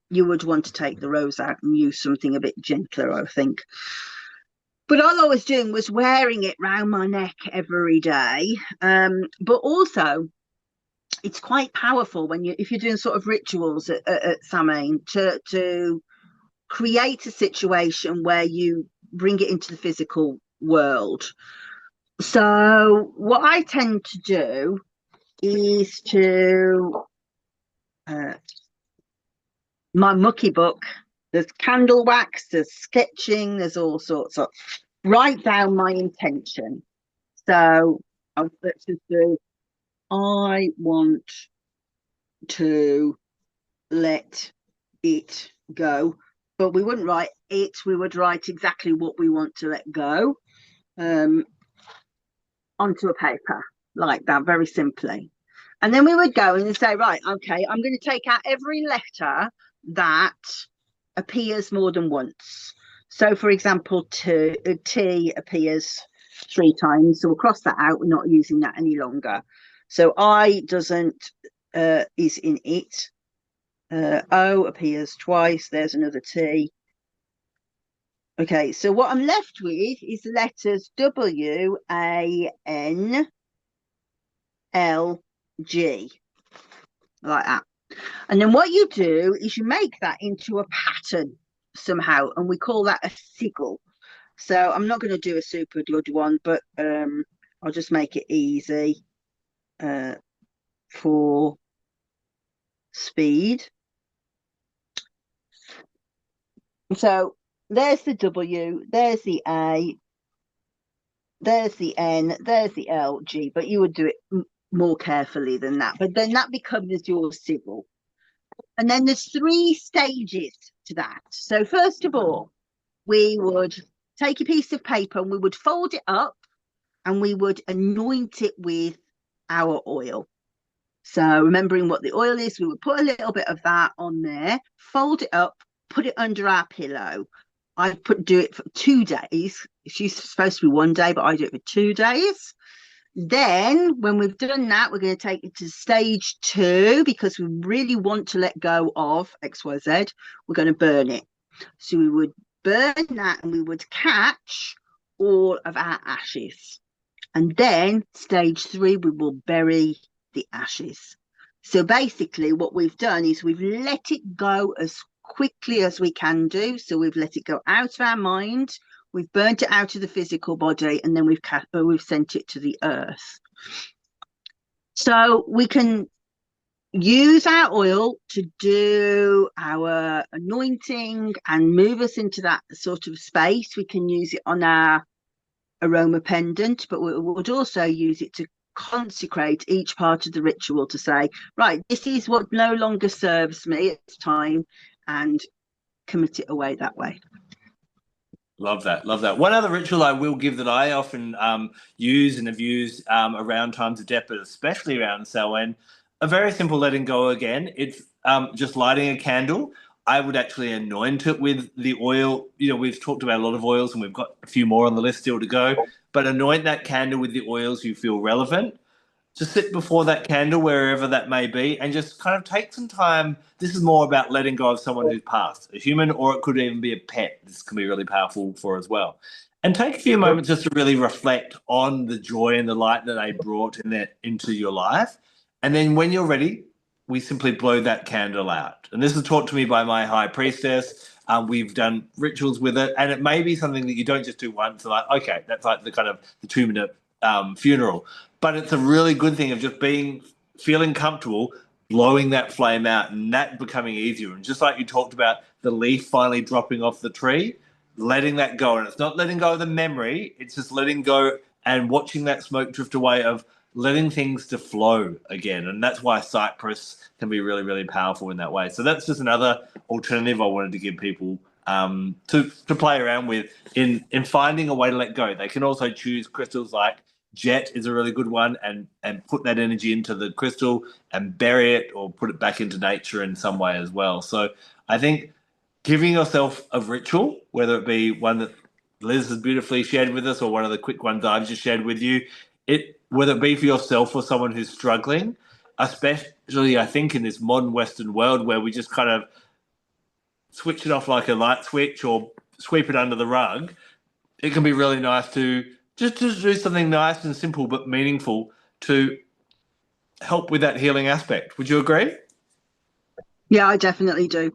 You would want to take the rose out and use something a bit gentler, I think. But all I was doing was wearing it round my neck every day. But also, it's quite powerful when if you're doing sort of rituals at Samhain to create a situation where you bring it into the physical world. So what I tend to do is to my mucky book. There's candle wax, there's sketching, there's all sorts of. Write down my intention. So let's just do. I want to let it go, but we wouldn't write it. We would write exactly what we want to let go onto a paper like that, very simply. And then we would go and say, right, okay, I'm going to take out every letter that appears more than once. So, for example, T appears 3 times. So we'll cross that out. We're not using that any longer. So I doesn't is in it. O appears twice. There's another T. Okay, so what I'm left with is the letters W, A, N, L, G, like that. And then what you do is you make that into a pattern somehow, and we call that a sigil. So I'm not going to do a super good one, but I'll just make it easy for speed. So there's the W, there's the A, there's the N, there's the L, G, but you would do it more carefully than that. But then that becomes your sigil. And then there's 3 stages to that. So first of all, we would take a piece of paper and we would fold it up and we would anoint it with our oil. So remembering what the oil is, we would put a little bit of that on there, fold it up, put it under our pillow. I do it for 2 days. It's supposed to be 1 day, but I do it for 2 days. Then when we've done that, we're going to take it to stage 2 because we really want to let go of XYZ. We're going to burn it. So we would burn that and we would catch all of our ashes. And then stage 3, we will bury the ashes. So basically what we've done is we've let it go as quickly as we can do. So we've let it go out of our mind, we've burnt it out of the physical body, and then we've sent it to the earth. So we can use our oil to do our anointing and move us into that sort of space. We can use it on our aroma pendant, but we would also use it to consecrate each part of the ritual to say, right, this is what no longer serves me, it's time, and commit it away that way. Love that. Love that. One other ritual I will give that I often use and have used around times of death, but especially around Samhain, a very simple letting go again. It's just lighting a candle. I would actually anoint it with the oil. You know, we've talked about a lot of oils and we've got a few more on the list still to go, but anoint that candle with the oils you feel relevant. Just sit before that candle, wherever that may be, and just kind of take some time. This is more about letting go of someone who's passed, a human, or it could even be a pet. This can be really powerful for as well. And take a few moments just to really reflect on the joy and the light that they brought into your life. And then when you're ready, we simply blow that candle out. And this was taught to me by my high priestess. We've done rituals with it, and it may be something that you don't just do once. Like, okay, that's like the kind of the 2-minute funeral. But it's a really good thing of just feeling comfortable, blowing that flame out and that becoming easier. And just like you talked about the leaf finally dropping off the tree, letting that go. And it's not letting go of the memory, it's just letting go and watching that smoke drift away, of letting things to flow again. And that's why Cypress can be really, really powerful in that way. So that's just another alternative I wanted to give people to play around with in finding a way to let go. They can also choose crystals like jet is a really good one, and put that energy into the crystal and bury it or put it back into nature in some way as well. So I think giving yourself a ritual, whether it be one that Liz has beautifully shared with us or one of the quick ones I've just shared with you, whether it be for yourself or someone who's struggling, especially I think in this modern Western world where we just kind of switch it off like a light switch or sweep it under the rug, it can be really nice to just do something nice and simple but meaningful to help with that healing aspect. Would you agree? Yeah, I definitely do.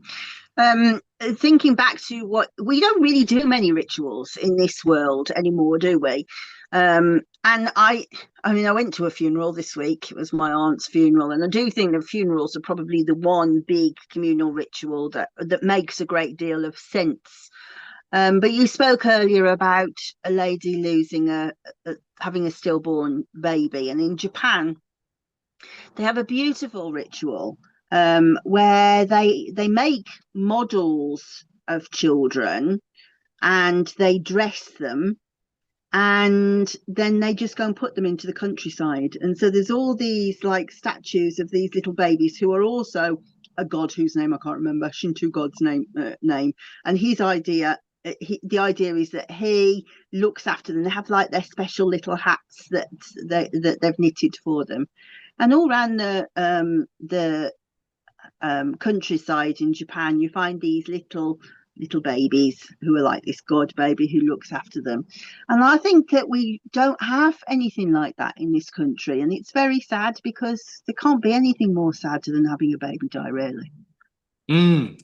Thinking back to what we don't really do many rituals in this world anymore, do we? And I mean, I went to a funeral this week. It was my aunt's funeral, and I do think that funerals are probably the one big communal ritual that makes a great deal of sense. But you spoke earlier about a lady losing having a stillborn baby, and in Japan they have a beautiful ritual where they make models of children and they dress them, and then they just go and put them into the countryside. And so there's all these like statues of these little babies who are also a god whose name I can't remember, Shinto god's name. And his idea, the idea is that he looks after them. They have like their special little hats that they've knitted for them, and all around the countryside in Japan, you find these little babies who are like this god baby who looks after them. And I think that we don't have anything like that in this country, and it's very sad because there can't be anything more sad than having a baby die, really.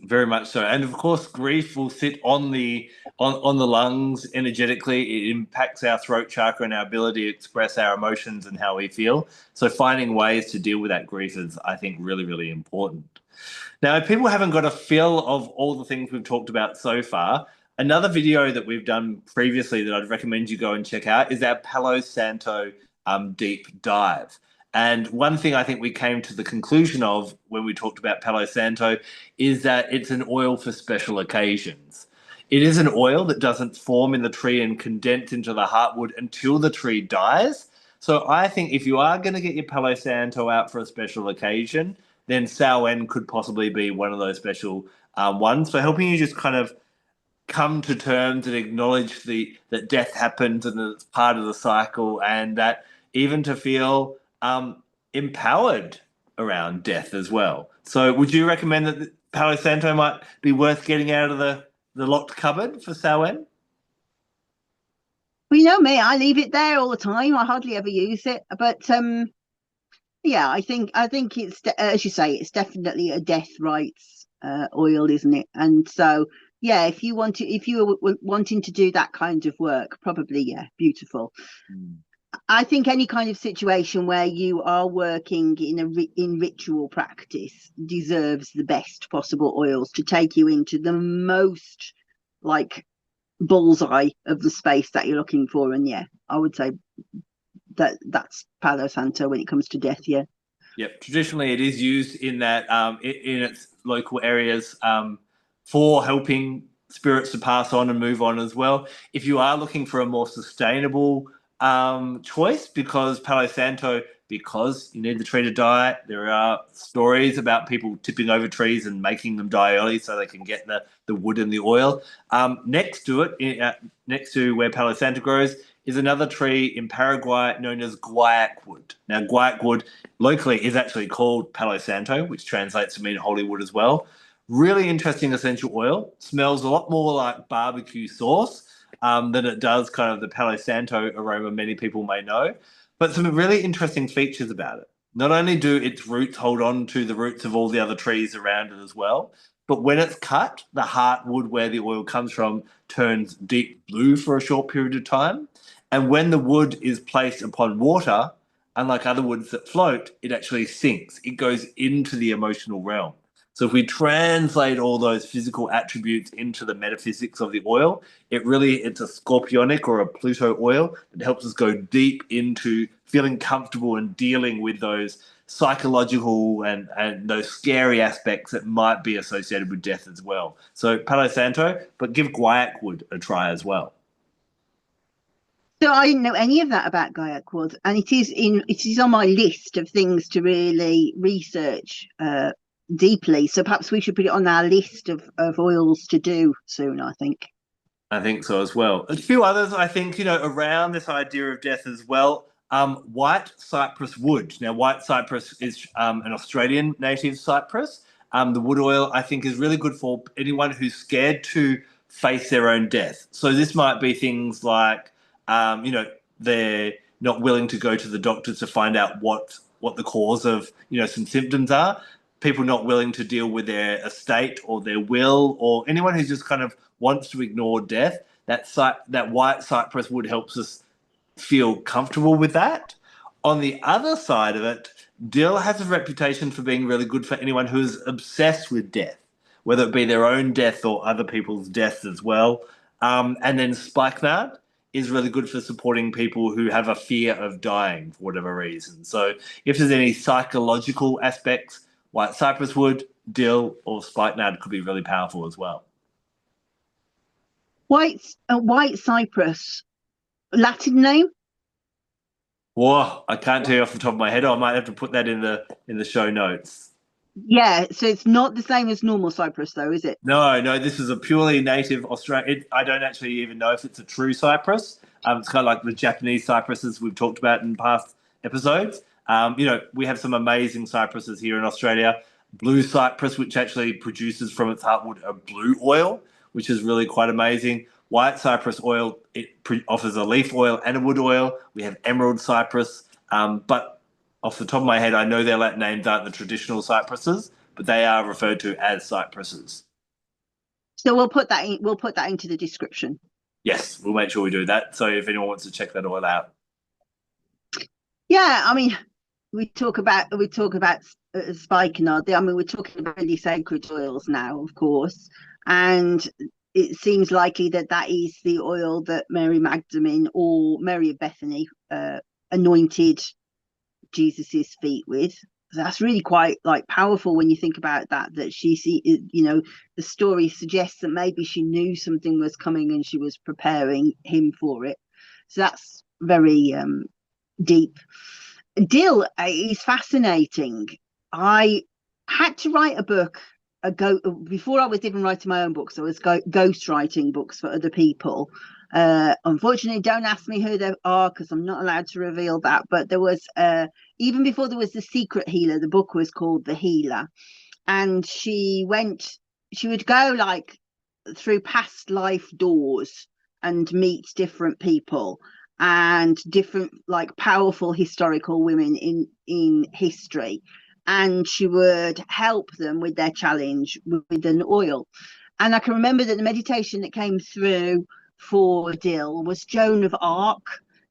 Very much so. And of course, grief will sit on the lungs energetically. It impacts our throat chakra and our ability to express our emotions and how we feel. So finding ways to deal with that grief is, I think, really, really important. Now, if people haven't got a feel of all the things we've talked about so far, another video that we've done previously that I'd recommend you go and check out is our Palo Santo deep dive. And one thing I think we came to the conclusion of when we talked about Palo Santo is that it's an oil for special occasions. It is an oil that doesn't form in the tree and condense into the heartwood until the tree dies. So I think if you are going to get your Palo Santo out for a special occasion, then Samhain could possibly be one of those special ones for helping you just kind of come to terms and acknowledge that death happens and that it's part of the cycle, and that even to feel empowered around death as well. So would you recommend that Palo Santo might be worth getting out of the locked cupboard for Samhain? Well, you know me, I leave it there all the time. I hardly ever use it, but yeah, I think it's as you say, it's definitely a death rites oil, isn't it? And so yeah, if you were wanting to do that kind of work, probably yeah, beautiful. Mm. I think any kind of situation where you are working in ritual practice deserves the best possible oils to take you into the most like bullseye of the space that you're looking for. And yeah, I would say that's Palo Santo when it comes to death. Yeah. Yep. Traditionally, it is used in that in its local areas for helping spirits to pass on and move on as well. If you are looking for a more sustainable choice, because Palo Santo, because you need the tree to die, there are stories about people tipping over trees and making them die early so they can get the wood and the oil. Next to it, next to where Palo Santo grows, is another tree in Paraguay known as guaiac wood. Now, guaiac wood locally is actually called Palo Santo, which translates to mean holy wood as well. Really interesting essential oil. Smells a lot more like barbecue sauce than it does kind of the Palo Santo aroma many people may know. But some really interesting features about it. Not only do its roots hold on to the roots of all the other trees around it as well, but when it's cut, the heartwood where the oil comes from turns deep blue for a short period of time. And when the wood is placed upon water, unlike other woods that float, it actually sinks. It goes into the emotional realm. So if we translate all those physical attributes into the metaphysics of the oil, it's a scorpionic or a Pluto oil that helps us go deep into feeling comfortable and dealing with those psychological and those scary aspects that might be associated with death as well. So Palo Santo, but give guaiac wood a try as well. So I didn't know any of that about Guaiac, and it is on my list of things to really research deeply. So perhaps we should put it on our list of oils to do soon, I think. I think so as well. A few others, I think, around this idea of death as well. White cypress wood. Now, white cypress is an Australian native cypress. The wood oil, I think, is really good for anyone who's scared to face their own death. So this might be things like, they're not willing to go to the doctor to find out what the cause of, some symptoms are. People not willing to deal with their estate or their will, or anyone who just kind of wants to ignore death. That white cypress wood helps us feel comfortable with that. On the other side of it, dill has a reputation for being really good for anyone who is obsessed with death, whether it be their own death or other people's deaths as well. And then spikenard is really good for supporting people who have a fear of dying for whatever reason. So if there's any psychological aspects, white cypress wood, dill, or spikenard could be really powerful as well. White cypress, Latin name? Whoa, I can't tell you off the top of my head. I might have to put that in the show notes. Yeah, so it's not the same as normal cypress, though, is it? No, this is a purely native Australian. I don't actually even know if it's a true cypress. It's kind of like the Japanese cypresses we've talked about in past episodes. We have some amazing cypresses here in Australia. Blue cypress, which actually produces from its heartwood a blue oil, which is really quite amazing. White cypress oil, it offers a leaf oil and a wood oil. We have emerald cypress, but off the top of my head, I know their Latin names aren't the traditional cypresses, but they are referred to as cypresses. So we'll put that in. We'll put that into the description. Yes, we'll make sure we do that. So if anyone wants to check that all out. Yeah, I mean, we talk about spikenard. I mean, we're talking about really sacred oils now, of course, and it seems likely that is the oil that Mary Magdalene or Mary of Bethany anointed Jesus's feet with. That's really quite powerful when you think about that the story suggests that maybe she knew something was coming and she was preparing him for it. So that's very deep. Dill is fascinating. I had to write a book before I was even writing my own books. I was ghost writing books for other people. Unfortunately, don't ask me who they are because I'm not allowed to reveal that. But there was even before there was The Secret Healer, the book was called The Healer, and she would go through past life doors and meet different people and different powerful historical women in history, and she would help them with their challenge with an oil. And I can remember that the meditation that came through for dill was Joan of Arc.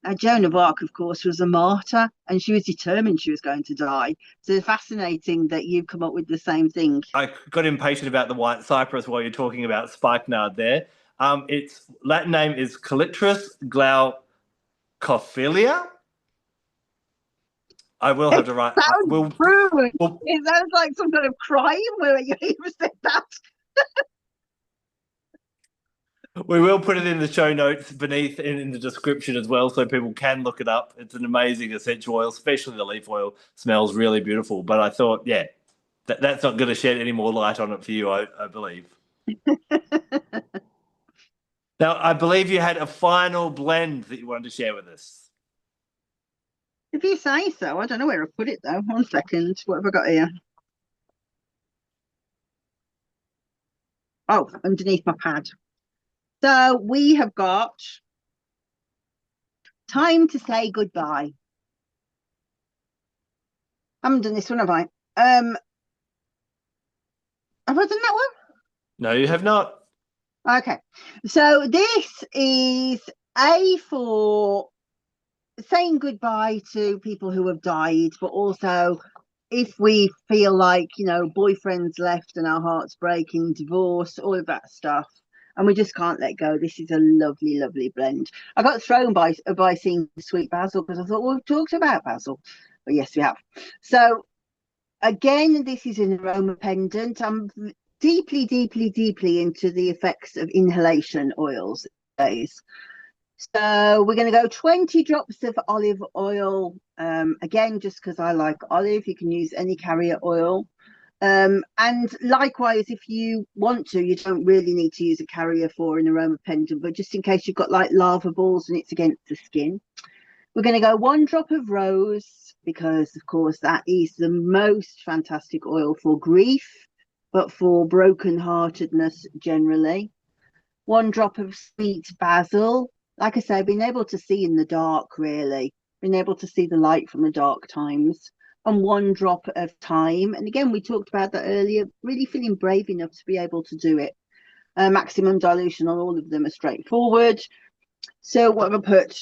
Now, Joan of Arc, of course, was a martyr, and she was determined she was going to die. So it's fascinating that you've come up with the same thing. I got impatient about the white cypress while you're talking about spikenard there. Its Latin name is Calitris glaucophilia. I will have to write. It sounds like some kind of crime where you even said that. We will put it in the show notes beneath in the description as well, so people can look it up. It's an amazing essential oil, especially the leaf oil. Smells really beautiful. But I thought, that's not going to shed any more light on it for you, I believe. Now, I believe you had a final blend that you wanted to share with us. If you say so. I don't know where I put it, though. 1 second. What have I got here? Oh, underneath my pad. So we have got Time to Say Goodbye. I haven't done this one, have I? Have I done that one? No, you have not. Okay. So this is for saying goodbye to people who have died, but also if we feel like, boyfriend's left and our heart's breaking, divorce, all of that stuff, and we just can't let go. This is a lovely, lovely blend. I got thrown by seeing Sweet Basil because I thought, well, we've talked about basil. But yes, we have. So again, this is an aroma pendant. I'm deeply, deeply, deeply into the effects of inhalation oils these days. So we're going to go 20 drops of olive oil. Again, just because I like olive, you can use any carrier oil. And likewise, if you want to, you don't really need to use a carrier for an aroma pendant, but just in case you've got lava balls and it's against the skin. We're going to go 1 drop of rose because, of course, that is the most fantastic oil for grief, but for brokenheartedness generally. 1 drop of sweet basil. Like I say, being able to see in the dark, really, being able to see the light from the dark times, and 1 drop of thyme. And again, we talked about that earlier, really feeling brave enough to be able to do it. Maximum dilution on all of them are straightforward. So what have I put?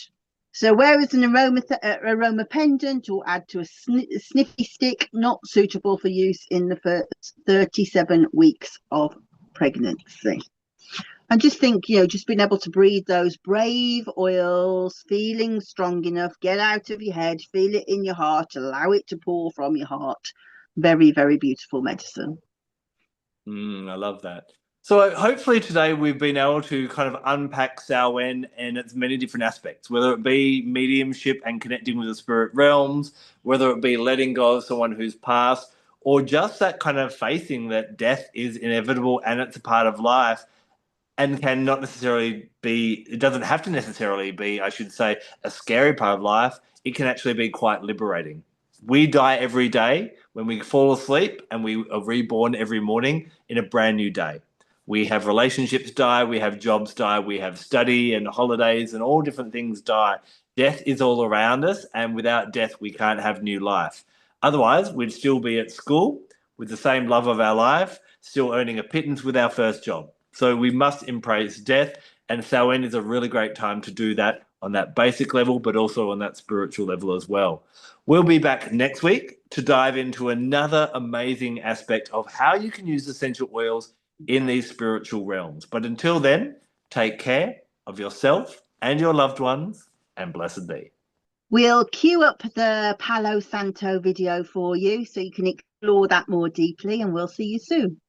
So wear as an aroma pendant or add to a sniffy stick, not suitable for use in the first 37 weeks of pregnancy. And just think, just being able to breathe those brave oils, feeling strong enough, get out of your head, feel it in your heart, allow it to pour from your heart. Very, very beautiful medicine. I love that. So hopefully today we've been able to kind of unpack Samhain and its many different aspects, whether it be mediumship and connecting with the spirit realms, whether it be letting go of someone who's passed, or just that kind of facing that death is inevitable and it's a part of life and can not necessarily be, it doesn't have to necessarily be, I should say, a scary part of life. It can actually be quite liberating. We die every day when we fall asleep and we are reborn every morning in a brand new day. We have relationships die, we have jobs die, we have study and holidays and all different things die. Death is all around us, and without death, we can't have new life. Otherwise, we'd still be at school with the same love of our life, still earning a pittance with our first job. So we must embrace death, and Samhain is a really great time to do that on that basic level, but also on that spiritual level as well. We'll be back next week to dive into another amazing aspect of how you can use essential oils in these spiritual realms. But until then, take care of yourself and your loved ones, and blessed be. We'll queue up the Palo Santo video for you so you can explore that more deeply, and we'll see you soon.